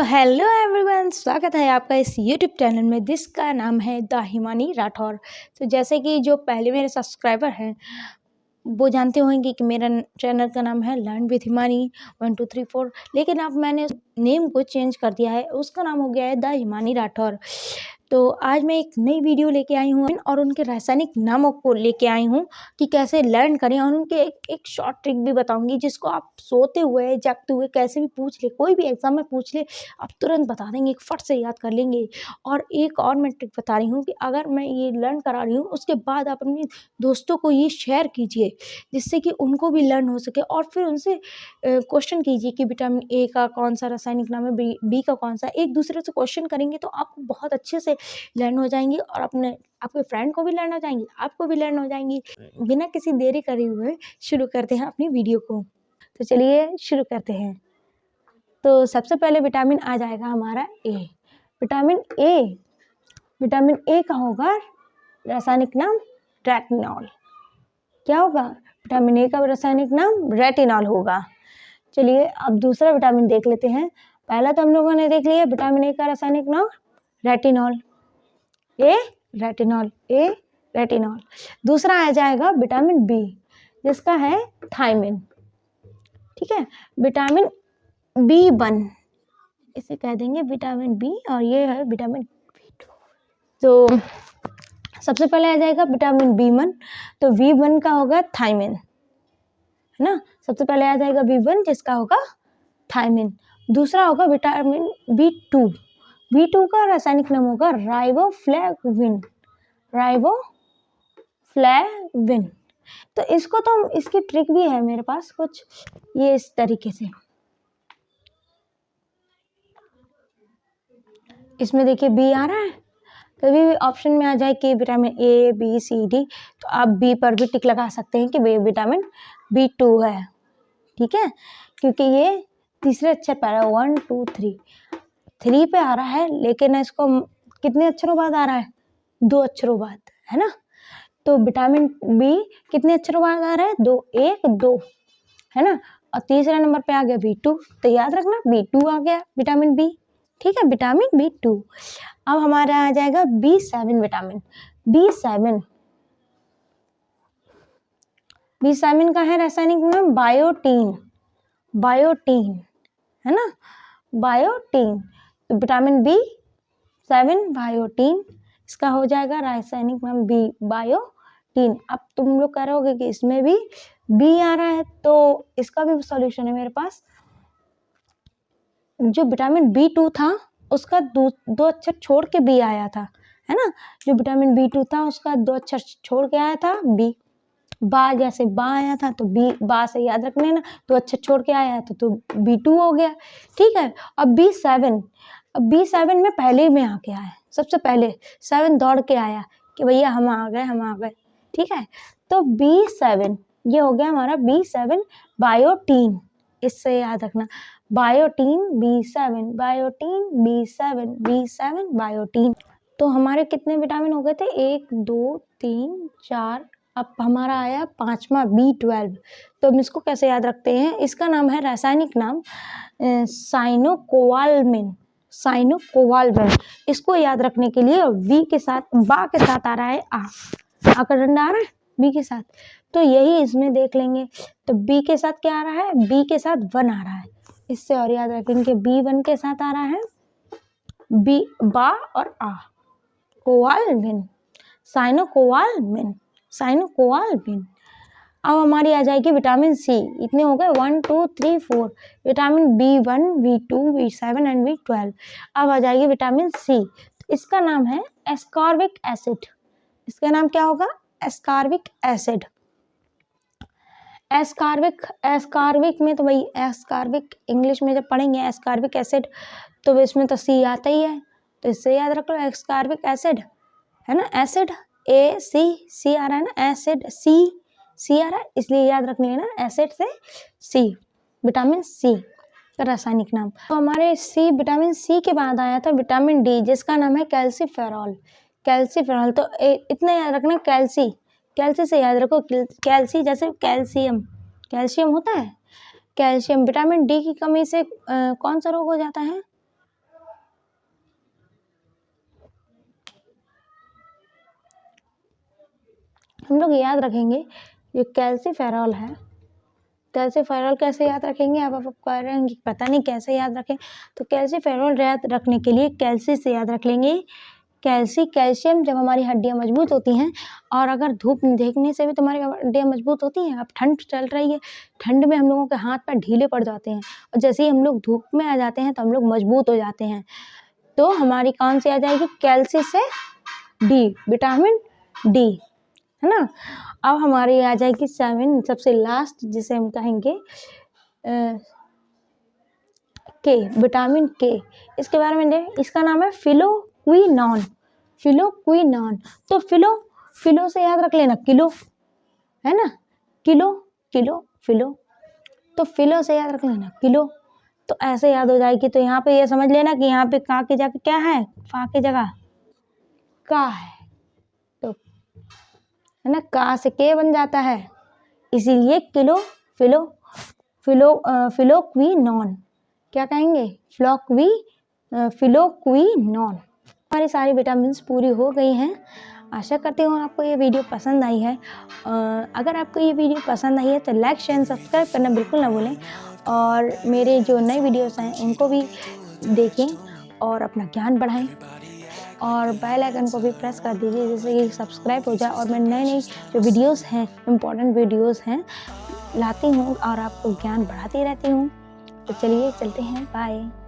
Hello everyone, स्वागत है आपका इस यूट्यूब चैनल में जिसका नाम है द हिमानी राठौर। तो जैसे कि जो पहले मेरे सब्सक्राइबर हैं वो जानते होंगे कि मेरा चैनल का नाम है लर्न विथ हिमानी 1234, लेकिन अब मैंने नेम को चेंज कर दिया है, उसका नाम हो गया है द हिमानी राठौर। तो आज मैं एक नई वीडियो लेके आई हूँ और उनके रासायनिक नामों को लेके आई हूँ कि कैसे लर्न करें, और उनके एक शॉर्ट ट्रिक भी बताऊंगी जिसको आप सोते हुए जागते हुए कैसे भी पूछ ले, कोई भी एग्जाम में पूछ ले आप तुरंत बता देंगे, एक फट से याद कर लेंगे। और एक और मैं ट्रिक बता रही हूँ कि अगर मैं ये लर्न करा रही हूँ उसके बाद आप अपने दोस्तों को ये शेयर कीजिए जिससे कि उनको भी लर्न हो सके, और फिर उनसे क्वेश्चन कीजिए कि विटामिन ए का कौन सा रासायनिक नाम है, बी का कौन सा। एक दूसरे से क्वेश्चन करेंगे तो आप बहुत अच्छे से लर्न हो जाएंगी और आपके फ्रेंड को भी लर्न हो जाएंगी, आपको भी लर्न हो जाएंगी। बिना किसी देरी करे हुए शुरू करते हैं अपनी वीडियो को। तो चलिए शुरू करते हैं। तो सबसे पहले विटामिन आ जाएगा हमारा ए। विटामिन ए का होगा रासायनिक नाम रेटिनॉल। क्या होगा? विटामिन ए का रासायनिक नाम रेटिनॉल होगा। चलिए अब दूसरा विटामिन देख लेते हैं। पहला तो हम लोगों ने देख लिया विटामिन ए का रासायनिक नाम रेटिनॉल, ए रेटिनॉल। दूसरा आ जाएगा विटामिन बी जिसका है थायमिन। ठीक है, विटामिन B1 इसे कह देंगे विटामिन बी, और ये है विटामिन B2। तो सबसे पहले आ जाएगा विटामिन B1, तो B1 का होगा थायमिन, है ना। सबसे पहले आ जाएगा B1 जिसका होगा थायमिन। दूसरा होगा विटामिन B2 का रासायनिक नाम होगा राइबोफ्लेविन। तो इसको तो इसकी ट्रिक भी है मेरे पास कुछ ये इस तरीके से। इसमें देखिए बी आ रहा है, कभी भी ऑप्शन में आ जाए कि vitamin A B C D, तो आप बी पर भी टिक लगा सकते हैं कि विटामिन B2 है। ठीक है, क्योंकि ये तीसरे अक्षर पर है, 1 2 3 पे आ रहा है, लेकिन इसको कितने अक्षरों बाद आ रहा है? 2 अक्षरों बाद, है ना। तो विटामिन बी कितने अक्षरों बाद आ रहा है? 2 1 2, है ना। और तीसरे नंबर पे आ गया B2, तो याद रखना B2 आ गया विटामिन बी। ठीक है, विटामिन B2। अब हमारा आ जाएगा B7 विटामिन। B7 का है रासायनिक नाम बायोटीन, है ना, बायोटीन। तो विटामिन B7 बायोटीन, इसका हो जाएगा रासायनिक नाम बायोटीन। अब तुम लोग कह रहोगे कि इसमें भी बी आ रहा है, तो इसका भी सॉल्यूशन है मेरे पास। जो विटामिन B2 था उसका दो अक्षर छोड़ के बी आया था, है ना। जो विटामिन B2 था उसका 2 अक्षर छोड़ के आया था बी। बा जैसे बा आया था तो बी, बा से याद रख लेना, 2 अक्षर छोड़ के आया तो B2 हो गया। ठीक है, अब B7 में पहले में आ गया है, सबसे पहले 7 दौड़ के आया कि भैया हम आ गए। ठीक है, तो B7 ये हो गया हमारा B7 बायोटीन। इससे याद रखना बायोटीन B7 बायोटीन। तो हमारे कितने विटामिन हो गए थे? 1 2 3 4, अब हमारा आया 5वां B12। तो हम इसको कैसे याद रखते हैं? इसका नाम है रासायनिक नाम साइनोकोबालामिन। इसको याद रखने के लिए बा के साथ आ रहा है आ का डंडा आ रहा है बी के साथ, तो यही इसमें देख लेंगे। तो बी के साथ क्या आ रहा है? बी के साथ 1 आ रहा है, इससे और याद रखेंगे B1 के साथ आ रहा है बा और आ, कोबालामिन, साइनोकोबालामिन। अब हमारी आ जाएगी विटामिन सी। इतने हो गए 1 2 3 4 vitamin B1 B2 B7 and B12। अब आ जाएगी विटामिन सी, इसका नाम है एस्कॉर्बिक एसिड। इसका नाम क्या होगा? Ascorbic acid. एस्कॉर्बिक में तो भाई एस्कॉर्बिक इंग्लिश में जब पढ़ेंगे एस्कॉर्बिक एसिड तो इसमें तो सी आता ही है, तो इससे याद रख लो एस्कॉर्बिक एसिड, है ना। एसिड सी आ रहा है ना, एसिड सी आ रहा है, इसलिए याद रखनी है ना एसिड से सी, विटामिन सी का रासायनिक नाम। तो हमारे विटामिन सी के बाद आया था विटामिन डी जिसका नाम है कैल्सीफेरॉल। तो इतना याद रखना, कैल्सी से याद रखो, कैल्सी जैसे कैल्शियम होता है, कैल्शियम। विटामिन डी की कमी से कौन सा रोग हो जाता है? हम लोग याद रखेंगे जो कैल्सीफेरॉल है। कैल्सीफेरॉल कैसे याद रखेंगे? आप कह रहे हैं कि पता नहीं कैसे याद रखें। तो कैल्सीफेरॉल याद रखने के लिए कैल्सी से याद रख लेंगे। कैल्शियम जब हमारी हड्डियाँ मजबूत होती हैं, और अगर धूप देखने से भी तुम्हारी हड्डियाँ मजबूत होती हैं। अब ठंड चल रही है, ठंड में हम लोगों के हाथ पैर ढीले पड़ जाते हैं, और जैसे ही हम लोग धूप में आ जाते हैं तो हम लोग मजबूत हो जाते हैं। तो हमारी कौन सी आ जाएगी? कैल्सी से डी, विटामिन डी, है ना। अब हमारी आ जाएगी 7, सबसे लास्ट, जिसे हम कहेंगे के, विटामिन के। इसके बारे में देखें, इसका नाम है फिलोक्विनोन। फिलोक्विनोन। तो फिलो से याद रख लेना, किलो, है ना, किलो किलो फिलो। तो फिलो से याद रख लेना, किलो। तो ऐसे याद हो जाएगी। तो यहाँ पे ये समझ लेना कि यहाँ पे का की जगह क्या है? फा की जगह का है। तो है ना, का से के बन जाता है, इसीलिए किलो फिलोक्विनोन। क्या कहेंगे? फिलोक्विनोन। हमारी सारी विटामिन्स पूरी हो गई हैं। आशा करती हूँ आपको ये वीडियो पसंद आई है। अगर आपको ये वीडियो पसंद आई है तो लाइक शेयर सब्सक्राइब करना बिल्कुल ना भूलें, और मेरे जो नए वीडियोस हैं उनको भी देखें और अपना ज्ञान बढ़ाएं, और बेल आइकन को भी प्रेस कर दीजिए जिससे कि सब्सक्राइब हो जाए, और मैं नई जो वीडियोस हैं, इम्पोर्टेंट वीडियोस हैं, लाती हूँ और आपको ज्ञान बढ़ाती रहती हूँ। तो चलिए चलते हैं, बाय।